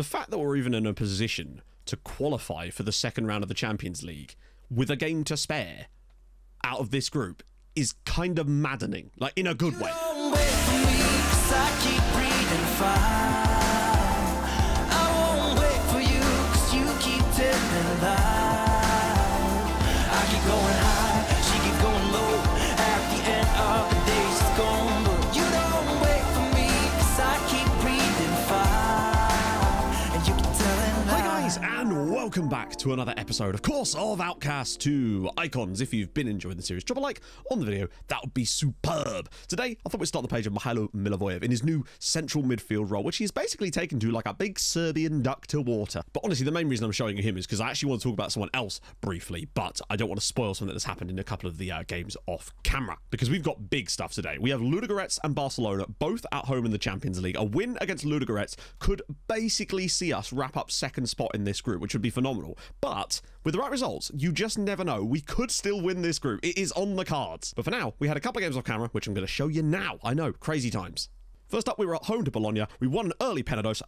The fact that we're even in a position to qualify for the second round of the Champions League with a game to spare out of this group is kind of maddening, like in a good way. Don't wait for me, 'cause I keep breathing fire. I won't wait for you, 'cause you keep telling lies. I keep going high, she keeps going low. At the end of the day, she's gone. But you don't wait for me, 'cause I keep breathing fire. And you keep telling lies. Hi guys, and welcome back to another episode, of course, of Outcasts 2 Icons. If you've been enjoying the series, drop a like on the video, that would be superb. Today, I thought we'd start the page of Mihailo Milivojevic in his new central midfield role, which he's basically taken to like a big Serbian duck to water. But honestly, the main reason I'm showing you him is because I actually want to talk about someone else briefly, but I don't want to spoil something that's happened in a couple of the games off camera, because we've got big stuff today. We have Ludogorets and Barcelona, both at home in the Champions League. A win against Ludogorets could basically see us wrap up second spot in this group, which would be phenomenal. But with the right results, you just never know. We could still win this group. It is on the cards. But for now, we had a couple of games off camera, which I'm going to show you now. I know, crazy times. First up, we were at home to Bologna. We won an early Penados,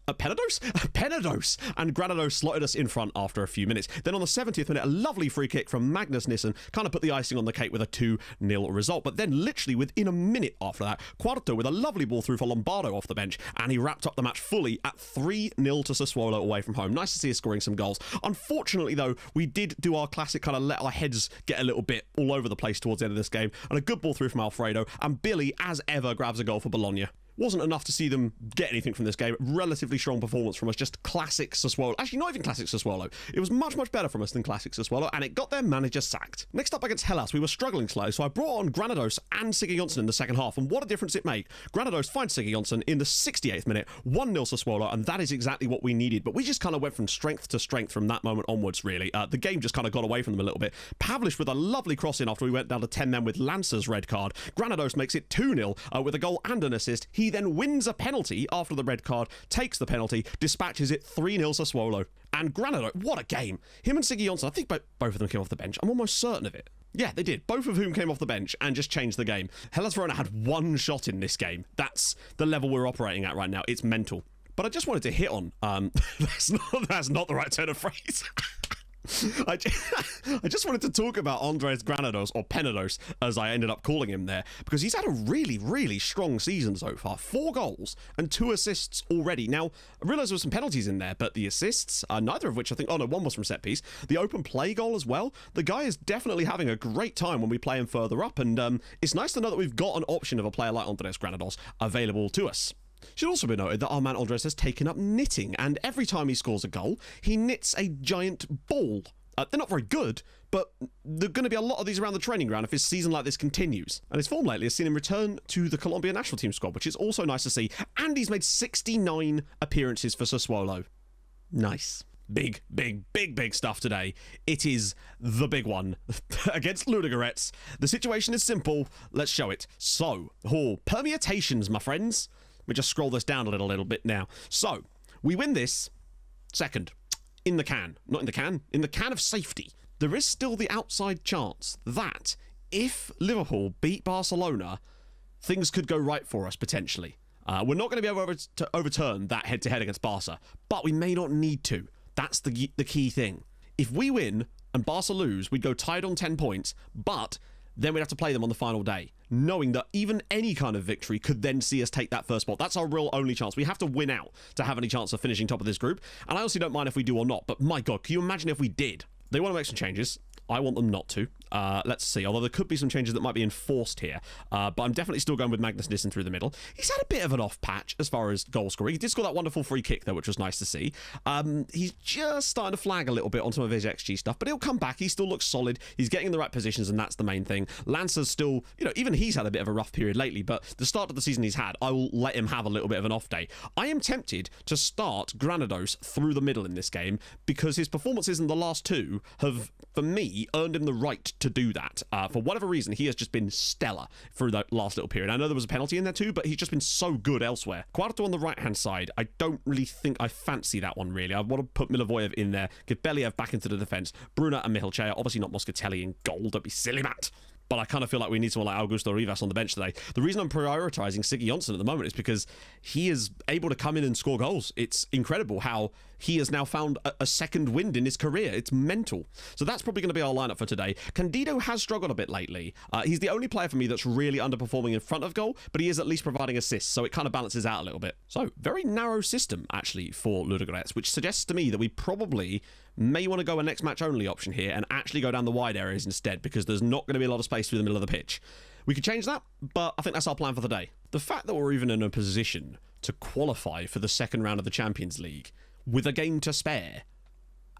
and Granados slotted us in front after a few minutes. Then on the 70th minute, a lovely free kick from Magnus Nissen kind of put the icing on the cake with a 2-0 result. But then literally within a minute after that, Quarto with a lovely ball through for Lombardo off the bench, and he wrapped up the match fully at 3-0 to Sassuolo away from home. Nice to see us scoring some goals. Unfortunately, though, we did do our classic kind of let our heads get a little bit all over the place towards the end of this game, and a good ball through from Alfredo, and Billy, as ever, grabs a goal for Bologna. Wasn't enough to see them get anything from this game. Relatively strong performance from us, just classic Sassuolo. Actually, not even classic Sassuolo. It was much, much better from us than classic Sassuolo, and it got their manager sacked. Next up against Hellas, we were struggling slightly, so I brought on Granados and Siggy Johnson in the second half, and what a difference it made. Granados finds Siggy Johnson in the 68th minute, 1-0 Sassuolo, and that is exactly what we needed. But we just kind of went from strength to strength from that moment onwards, really. The game just kind of got away from them a little bit. Pavlish with a lovely cross-in after we went down to 10 men with Lancer's red card. Granados makes it 2-0 with a goal and an assist. He then wins a penalty after the red card, takes the penalty, dispatches it 3-0 Sassuolo. And Granados, what a game. Him and Siggy Johnson, I think both of them came off the bench. I'm almost certain of it. Yeah, they did. Both of whom came off the bench and just changed the game. Hellas Verona had one shot in this game. That's the level we're operating at right now. It's mental. But I just wanted to hit on, that's not the right turn of phrase. I just wanted to talk about Andres Granados, or Penados, as I ended up calling him there, because he's had a really, really strong season so far. 4 goals and 2 assists already. Now, I realise there were some penalties in there, but the assists, neither of which I think, oh no, one was from set piece. The open play goal as well. The guy is definitely having a great time when we play him further up, and it's nice to know that we've got an option of a player like Andres Granados available to us. Should also be noted that our man Andres has taken up knitting, and every time he scores a goal, he knits a giant ball. They're not very good, but there are going to be a lot of these around the training ground if his season like this continues. And his form lately has seen him return to the Colombian national team squad, which is also nice to see, and he's made 69 appearances for Sassuolo. Nice. Big stuff today. It is the big one against Ludogorets. The situation is simple. Let's show it. So, permutations, my friends. Let me just scroll this down a little bit now. So, we win this second. In the can. Not in the can. In the can of safety. There is still the outside chance that if Liverpool beat Barcelona, things could go right for us, potentially. We're not going to be able to overturn that head-to-head against Barca, but we may not need to. That's the key thing. If we win and Barca lose, we'd go tied on 10 points, but then we'd have to play them on the final day, knowing that even any kind of victory could then see us take that first spot. That's our real only chance. We have to win out to have any chance of finishing top of this group, and I honestly don't mind if we do or not, but my God, can you imagine if we did? They want to make some changes. I want them not to. Let's see. Although there could be some changes that might be enforced here. But I'm definitely still going with Magnus Nissen through the middle. He's had a bit of an off patch as far as goal scoring. He did score that wonderful free kick, though, which was nice to see. He's just starting to flag a little bit on some of his XG stuff, but he'll come back. He still looks solid. He's getting in the right positions, and that's the main thing. Lancer's still, even he's had a bit of a rough period lately, but the start of the season he's had, I will let him have a little bit of an off day. I am tempted to start Granados through the middle in this game because his performances in the last 2 have, for me, earned him the right to do that. For whatever reason, he has just been stellar through that last little period. I know there was a penalty in there too, but he's just been so good elsewhere. Quarto on the right-hand side, I don't really think I fancy that one, really. I want to put Milivojevic in there, get Believ back into the defence, Bruna and Mihilchea, obviously not Moscatelli in goal, don't be silly, Matt. but I kind of feel like we need someone like Augusto Rivas on the bench today. The reason I'm prioritizing Sigurdsson at the moment is because he is able to come in and score goals. It's incredible how he has now found a second wind in his career. It's mental. So that's probably going to be our lineup for today. Candido has struggled a bit lately. He's the only player for me that's really underperforming in front of goal, but he is at least providing assists, so it kind of balances out a little bit. So, very narrow system, actually, for Ludogorets, which suggests to me that we probably may want to go a next match only option here and actually go down the wide areas instead, because there's not going to be a lot of space through the middle of the pitch. We could change that, but I think that's our plan for the day. The fact that we're even in a position to qualify for the second round of the Champions League with a game to spare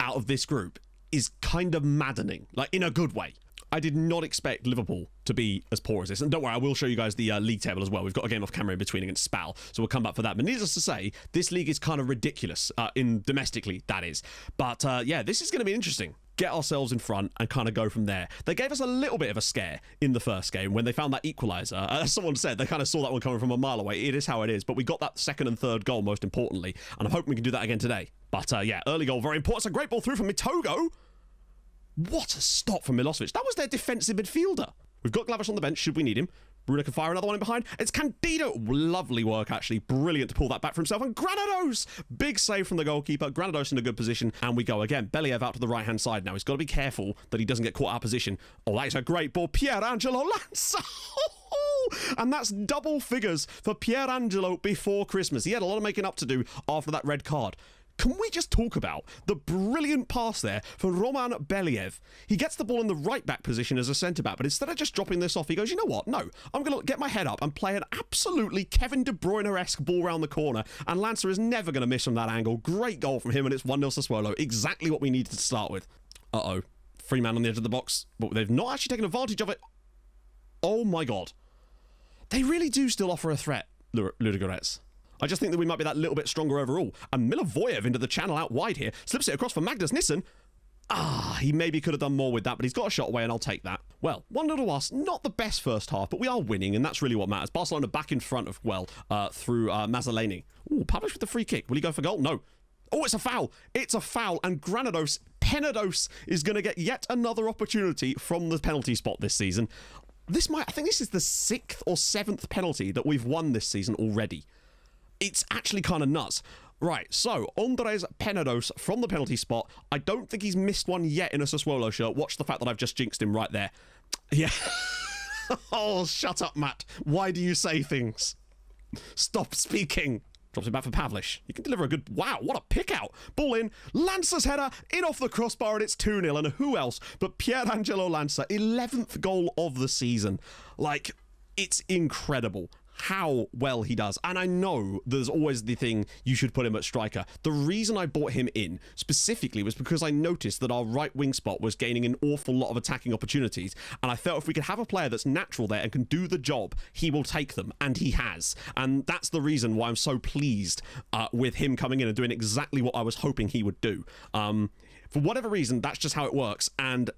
out of this group is kind of maddening, like in a good way. I did not expect Liverpool to be as poor as this. And don't worry, I will show you guys the league table as well. We've got a game off camera in between against Spal, so we'll come back for that. But needless to say, this league is kind of ridiculous, domestically, that is. But yeah, this is going to be interesting. Get ourselves in front and kind of go from there. They gave us a little bit of a scare in the first game when they found that equaliser. As someone said, they kind of saw that one coming from a mile away. It is how it is. But we got that second and third goal, most importantly. And I'm hoping we can do that again today. But yeah, early goal, very important. It's a great ball through from Mitogo. What a stop from Milosevic. That was their defensive midfielder. We've got Glavish on the bench, should we need him. Bruno can fire another one in behind. It's Candido. Lovely work, actually. Brilliant to pull that back for himself. And Granados. Big save from the goalkeeper. Granados in a good position. And we go again. Believ out to the right-hand side now. He's got to be careful that he doesn't get caught out of position. Oh, that is a great ball. Pierangelo Lanza. And that's double figures for Pierangelo before Christmas. He had a lot of making up to do after that red card. Can we just talk about the brilliant pass there for Roman Believ? He gets the ball in the right-back position as a centre-back, but instead of just dropping this off, he goes, you know what? No, I'm going to get my head up and play an absolutely Kevin De Bruyne-esque ball round the corner, and Lancer is never going to miss from that angle. Great goal from him, and it's 1-0 Sassuolo. Exactly what we needed to start with. Uh-oh. Free man on the edge of the box, but they've not actually taken advantage of it. Oh, my God. They really do still offer a threat, Ludogorets. I just think that we might be that little bit stronger overall. And Milivojevic into the channel out wide here. Slips it across for Magnus Nissen. Ah, he maybe could have done more with that, but he's got a shot away and I'll take that. Well, 1-0 to us. Not the best first half, but we are winning and that's really what matters. Barcelona back in front of, well, through Mazzoleni. Ooh, Pavlich with the free kick. Will he go for goal? No. Oh, it's a foul. It's a foul. And Penados is going to get yet another opportunity from the penalty spot this season. I think this is the 6th or 7th penalty that we've won this season already. It's actually kind of nuts. Right, so Andres Penados from the penalty spot. I don't think he's missed one yet in a Sassuolo shirt. Watch the fact that I've just jinxed him right there. Yeah. Oh, shut up, Matt. Why do you say things? Stop speaking. Drops it back for Pavlich. He can deliver a good... Wow, what a pick out. Ball in. Lancer's header. In off the crossbar and it's 2-0. And who else but Pierangelo Lancer. 11th goal of the season. Like, it's incredible how well he does. And I know there's always the thing you should put him at striker. The reason I brought him in specifically was because I noticed that our right wing spot was gaining an awful lot of attacking opportunities. And I felt if we could have a player that's natural there and can do the job, he will take them. And he has. And that's the reason why I'm so pleased with him coming in and doing exactly what I was hoping he would do. For whatever reason, that's just how it works. And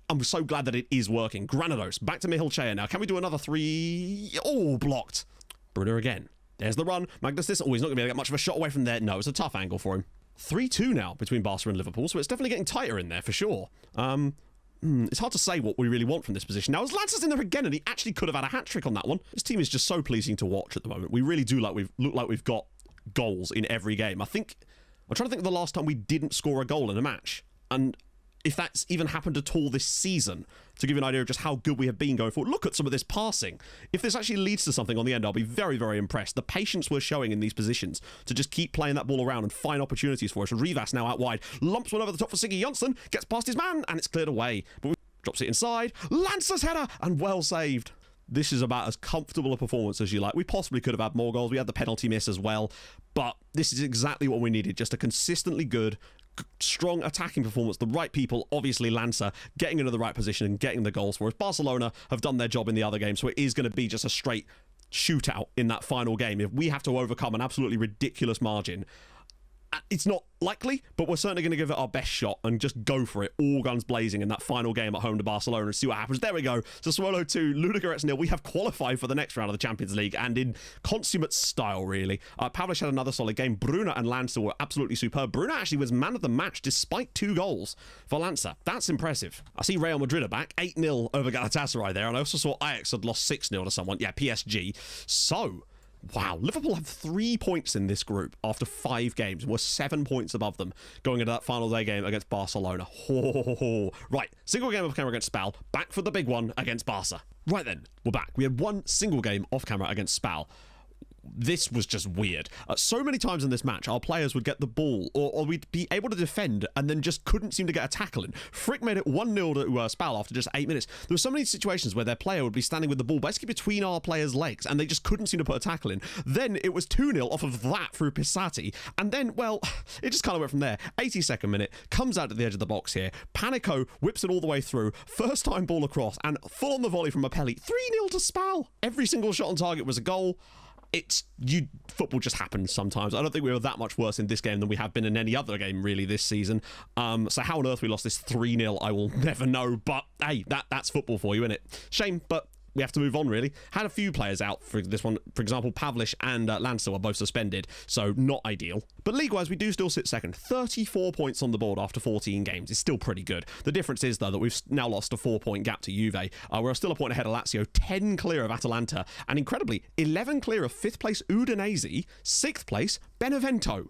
I'm so glad that it is working. Granados, back to Mihilchea now. Can we do another 3? Oh, blocked. Bruno again. There's the run. Magnus Nissen. Oh, he's not going to be able to get much of a shot away from there. No, it's a tough angle for him. 3-2 now between Barca and Liverpool, so it's definitely getting tighter in there for sure. It's hard to say what we really want from this position. Now, as Lancer's in there again, and he actually could have had a hat-trick on that one. This team is just so pleasing to watch at the moment. We really do look like we've got goals in every game. I'm trying to think of the last time we didn't score a goal in a match. And if that's even happened at all this season, to give you an idea of just how good we have been going forward. Look at some of this passing. If this actually leads to something on the end, I'll be very, very impressed. The patience we're showing in these positions to just keep playing that ball around and find opportunities for us. Rivas now out wide. Lumps one over the top for Sigurdsson. Gets past his man, and it's cleared away. But drops it inside. Lancer's header, and well saved. This is about as comfortable a performance as you like. We possibly could have had more goals. We had the penalty miss as well. But this is exactly what we needed. Just a consistently good, strong attacking performance. The right people, obviously Lancer, getting into the right position and getting the goals for us. Barcelona have done their job in the other game, so it is going to be just a straight shootout in that final game. If we have to overcome an absolutely ridiculous margin, It's not likely, but we're certainly going to give it our best shot and just go for it, all guns blazing in that final game at home to Barcelona and see what happens. There we go. So Swallow 2, Ludogorets 0. We have qualified for the next round of the Champions League, and in consummate style, really. Pavlish had another solid game. Bruna and Lancer were absolutely superb. Bruna actually was man of the match despite 2 goals for Lancer. That's impressive. I see Real Madrid are back, 8-0 over Galatasaray there, and I also saw Ajax had lost 6-0 to someone. Yeah, PSG. So, wow, Liverpool have 3 points in this group after 5 games. We're 7 points above them going into that final day game against Barcelona. Right, single game off camera against Spal. Back for the big one against Barca. Right then, we're back. We had 1 single game off camera against Spal. This was just weird. So many times in this match, our players would get the ball, or we'd be able to defend, and then just couldn't seem to get a tackle in. Frick made it 1-0 to Spal after just 8 minutes. There were so many situations where their player would be standing with the ball basically between our players' legs, and they just couldn't seem to put a tackle in. Then it was 2-0 off of that through Pisati, and then, well, it just kind of went from there. 82nd minute, comes out at the edge of the box here. Panico whips it all the way through. First time ball across, and full on the volley from Apelli. 3-0 to Spal. Every single shot on target was a goal. Football just happens sometimes. I don't think we were that much worse in this game than we have been in any other game really this season. So how on earth we lost this 3-0, I will never know. But hey, that's football for you, isn't it? Shame, but we have to move on, really. Had a few players out for this one. For example, Pavlish and Lancer were both suspended, so not ideal. But league-wise, we do still sit second. 34 points on the board after 14 games. It's still pretty good. The difference is, though, that we've now lost a 4-point gap to Juve. We're still a point ahead of Lazio, 10 clear of Atalanta, and incredibly, 11 clear of 5th place Udinese, 6th place Benevento.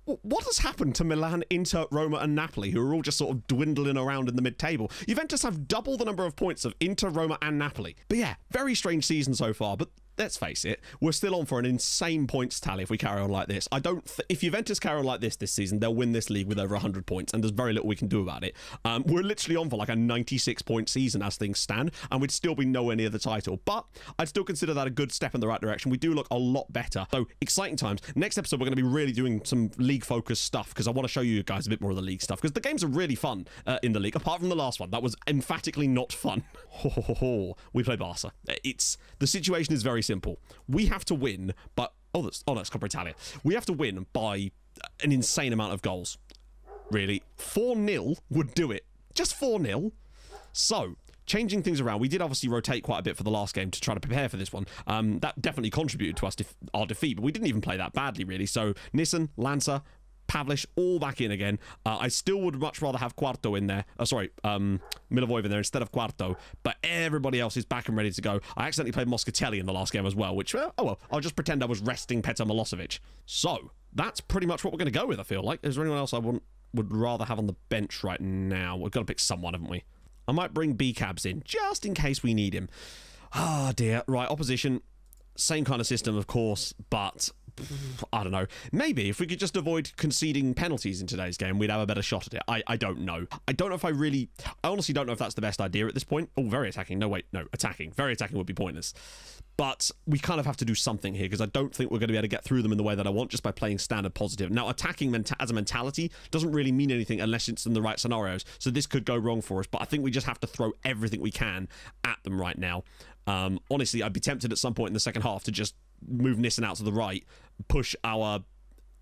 What has happened to Milan, Inter, Roma and Napoli, who are all just sort of dwindling around in the mid-table? Juventus have double the number of points of Inter, Roma and Napoli. But yeah, very strange season so far, but let's face it, we're still on for an insane points tally if we carry on like this. If Juventus carry on like this season, they'll win this league with over 100 points, and there's very little we can do about it. We're literally on for like a 96-point season as things stand, and we'd still be nowhere near the title. But I'd still consider that a good step in the right direction. We do look a lot better. So, exciting times. Next episode, we're going to be really doing some league-focused stuff, because I want to show you guys a bit more of the league stuff, because the games are really fun in the league, apart from the last one. That was emphatically not fun. We play Barca. The situation is very simple. We have to win, but that's Coppa Italia. We have to win by an insane amount of goals. Really, 4-0 would do it. Just 4-0. So, changing things around. We did obviously rotate quite a bit for the last game to try to prepare for this one. That definitely contributed to our defeat, but we didn't even play that badly, really. So, Nissen, Lancer, Pavlish, all back in again. I still would much rather have Quarto in there. Milivojevic in there instead of Quarto. But everybody else is back and ready to go. I accidentally played Moscatelli in the last game as well, which, oh well, I'll just pretend I was resting Petar Milosevic. So, that's pretty much what we're going to go with, I feel like. Is there anyone else I would rather have on the bench right now? We've got to pick someone, haven't we? I might bring B-Cabs in, just in case we need him. Ah, dear. Right, opposition. Same kind of system, of course, but I don't know. Maybe if we could just avoid conceding penalties in today's game, we'd have a better shot at it. I don't know. I honestly don't know if that's the best idea at this point. Oh, very attacking. No, wait. No, attacking. Very attacking would be pointless. But we kind of have to do something here, because I don't think we're going to be able to get through them in the way that I want just by playing standard positive. Now, attacking as a mentality doesn't really mean anything unless it's in the right scenarios. So this could go wrong for us, but I think we just have to throw everything we can at them right now. Honestly, I'd be tempted at some point in the second half to just move Nissen out to the right, push our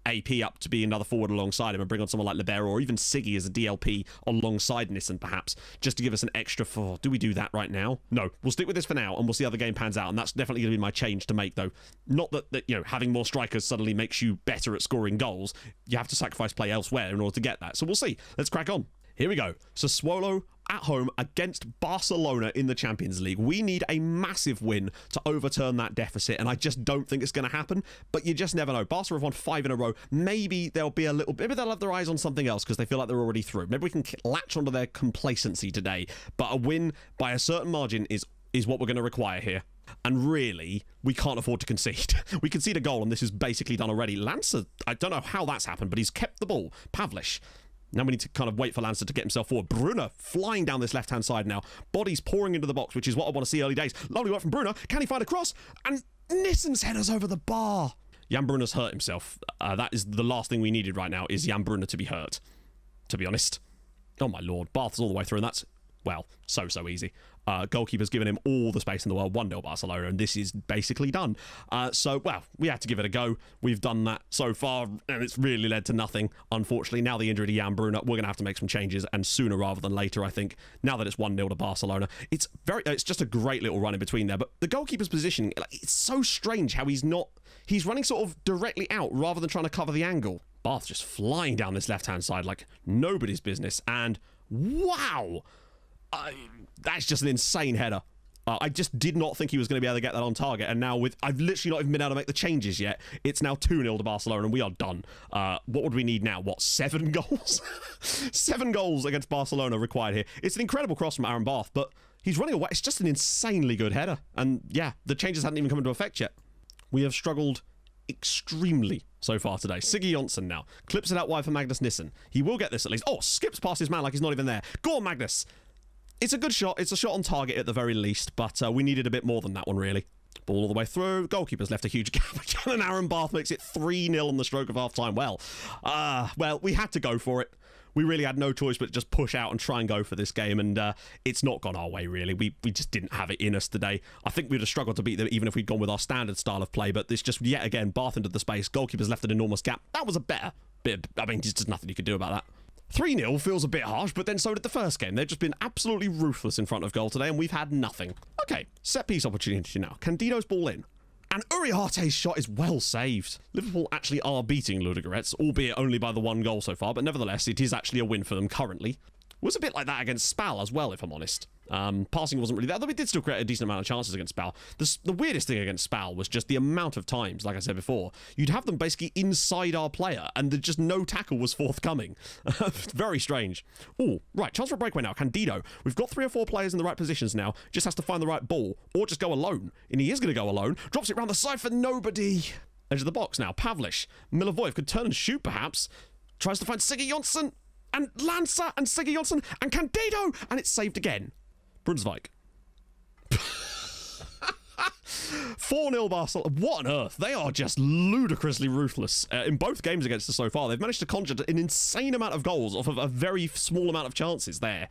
AP up to be another forward alongside him, and bring on someone like Libero or even Siggy as a DLP alongside Nissen, perhaps, just to give us an extra for. Do we do that right now? No, we'll stick with this for now, and we'll see how the game pans out, and that's definitely going to be my change to make, though. Not that having more strikers suddenly makes you better at scoring goals. You have to sacrifice play elsewhere in order to get that. So we'll see. Let's crack on. Here we go. Sassuolo at home against Barcelona in the Champions League. We need a massive win to overturn that deficit, and I just don't think it's going to happen, but you just never know. Barca have won 5 in a row. Maybe they'll have their eyes on something else because they feel like they're already through. Maybe we can latch onto their complacency today, but a win by a certain margin is what we're going to require here. And really, we can't afford to concede. We concede a goal, and this is basically done already. Lancer, I don't know how that's happened, but he's kept the ball. Pavlish. Now we need to kind of wait for Lancer to get himself forward. Bruna flying down this left-hand side now. Bodies pouring into the box, which is what I want to see early days. Lovely work from Bruna. Can he find a cross? And Nissen's header's over the bar. Jan Bruna's hurt himself. That is the last thing we needed right now, is Jan Bruna to be hurt, to be honest. Oh, my lord. Bath's all the way through, and that's well, so easy. Goalkeeper's given him all the space in the world, 1-0 Barcelona, and this is basically done. Well, we had to give it a go. We've done that so far, and it's really led to nothing, unfortunately. Now the injury to Jan Brunner, we're going to have to make some changes, and sooner rather than later, I think, now that it's 1-0 to Barcelona. It's just a great little run in between there, but the goalkeeper's positioning, it's so strange how he's running sort of directly out rather than trying to cover the angle. Bath just flying down this left-hand side like nobody's business, and wow! That's just an insane header. I just did not think he was going to be able to get that on target, and now I've literally not even been able to make the changes yet. It's now 2-0 to Barcelona, and we are done. What would we need now? What, 7 goals? 7 goals against Barcelona required here. It's an incredible cross from Aaron Bath, but he's running away. It's just an insanely good header, and yeah, the changes hadn't even come into effect yet. We have struggled extremely so far today. Siggy Jonsson now clips it out wide for Magnus Nissen. He will get this at least. Oh, skips past his man like he's not even there. Go on, Magnus. It's a good shot. It's a shot on target at the very least, but we needed a bit more than that one, really. Ball all the way through. Goalkeeper's left a huge gap again, and Aaron Bath makes it 3-0 on the stroke of half-time. Well, we had to go for it. We really had no choice but to just push out and try and go for this game, and it's not gone our way, really. We just didn't have it in us today. I think we'd have struggled to beat them even if we'd gone with our standard style of play, but it's just, yet again, Bath into the space. Goalkeeper's left an enormous gap. That was a better bit. I mean, there's just nothing you could do about that. 3-0 feels a bit harsh, but then so did the first game. They've just been absolutely ruthless in front of goal today, and we've had nothing. Okay, set-piece opportunity now. Candido's ball in. And Uriarte's shot is well saved. Liverpool actually are beating Ludogorets, albeit only by the 1 goal so far, but nevertheless, it is actually a win for them currently. It was a bit like that against Spal as well, if I'm honest. Passing wasn't really there, though we did still create a decent amount of chances against Spal. The weirdest thing against Spal was just the amount of times, like I said before, you'd have them basically inside our player, and just no tackle was forthcoming. Very strange. Oh, right, chance for a breakaway now. Candido. We've got 3 or 4 players in the right positions now. Just has to find the right ball, or just go alone. And he is going to go alone. Drops it round the side for nobody. Edge of the box now. Pavlich. Milivojev could turn and shoot, perhaps. Tries to find Siggy Jonsson. And Lancer and Siggy Jonsson and Candido, and it's saved again. Brunsvik. 4-0 Barcelona. What on earth? They are just ludicrously ruthless in both games against us so far. They've managed to conjure an insane amount of goals off of a very small amount of chances there.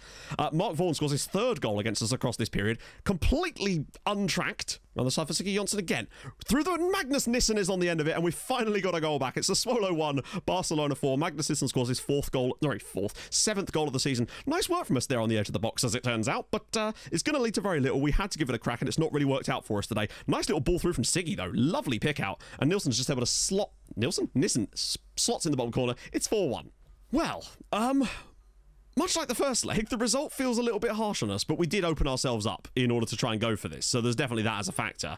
Mark Vaughan scores his 3rd goal against us across this period. Completely untracked. On the side for Siggy Jonsson again. Through the Magnus Nissen is on the end of it, and we've finally got a goal back. It's the Swallow 1, Barcelona 4. Magnus Nissen scores his 7th goal of the season. Nice work from us there on the edge of the box, as it turns out, but it's going to lead to very little. We had to give it a crack, and it's not really worked out for us today. Nice little ball through from Siggy, though. Lovely pick out, and Nilsson's just able to slot... Nissen slots in the bottom corner. It's 4-1. Well, much like the first leg, the result feels a little bit harsh on us, but we did open ourselves up in order to try and go for this, so there's definitely that as a factor.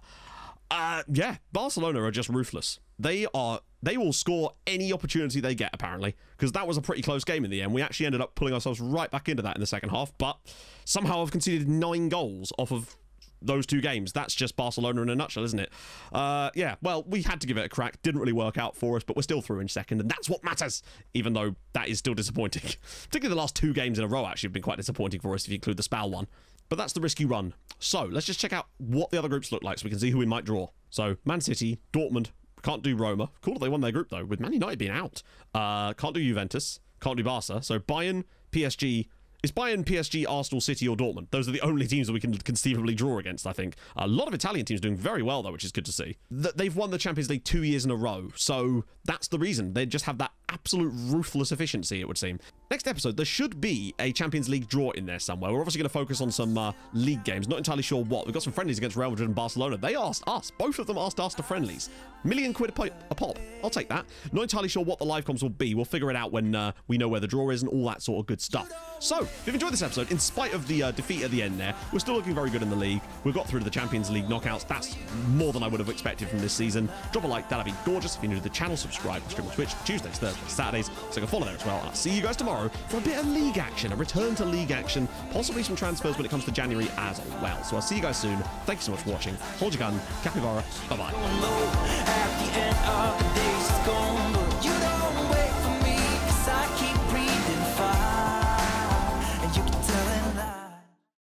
Yeah, Barcelona are just ruthless. They will score any opportunity they get, apparently, because that was a pretty close game in the end. We actually ended up pulling ourselves right back into that in the second half, but somehow I've conceded 9 goals off of those 2 games. That's just Barcelona in a nutshell, isn't it? Yeah, well, we had to give it a crack. Didn't really work out for us, but we're still through in second, and that's what matters, even though that is still disappointing. Particularly the last 2 games in a row, actually, have been quite disappointing for us if you include the Spal one. But that's the risk you run. So, let's just check out what the other groups look like so we can see who we might draw. So, Man City, Dortmund, can't do Roma. Cool that they won their group, though, with Man United being out. Can't do Juventus, can't do Barca. So, Bayern, PSG... It's Bayern, PSG, Arsenal, City, or Dortmund. Those are the only teams that we can conceivably draw against, I think. A lot of Italian teams doing very well, though, which is good to see. They've won the Champions League 2 years in a row, so that's the reason. They just have that absolute ruthless efficiency, it would seem. Next episode, there should be a Champions League draw in there somewhere. We're obviously going to focus on some league games. Not entirely sure what. We've got some friendlies against Real Madrid and Barcelona. They asked us. Both of them asked us to friendlies. £1 million a pop. I'll take that. Not entirely sure what the live comms will be. We'll figure it out when we know where the draw is and all that sort of good stuff. So, if you've enjoyed this episode, in spite of the defeat at the end there, we're still looking very good in the league. We've got through to the Champions League knockouts. That's more than I would have expected from this season. Drop a like. That'd be gorgeous. If you're new to the channel, subscribe. I stream on Twitch Tuesdays, Thursdays, Saturdays. So you can follow there as well. And I'll see you guys tomorrow for a bit of league action, a return to league action, possibly some transfers when it comes to January as well. So I'll see you guys soon. Thank you so much for watching. Hold your gun. Capybara. Bye-bye.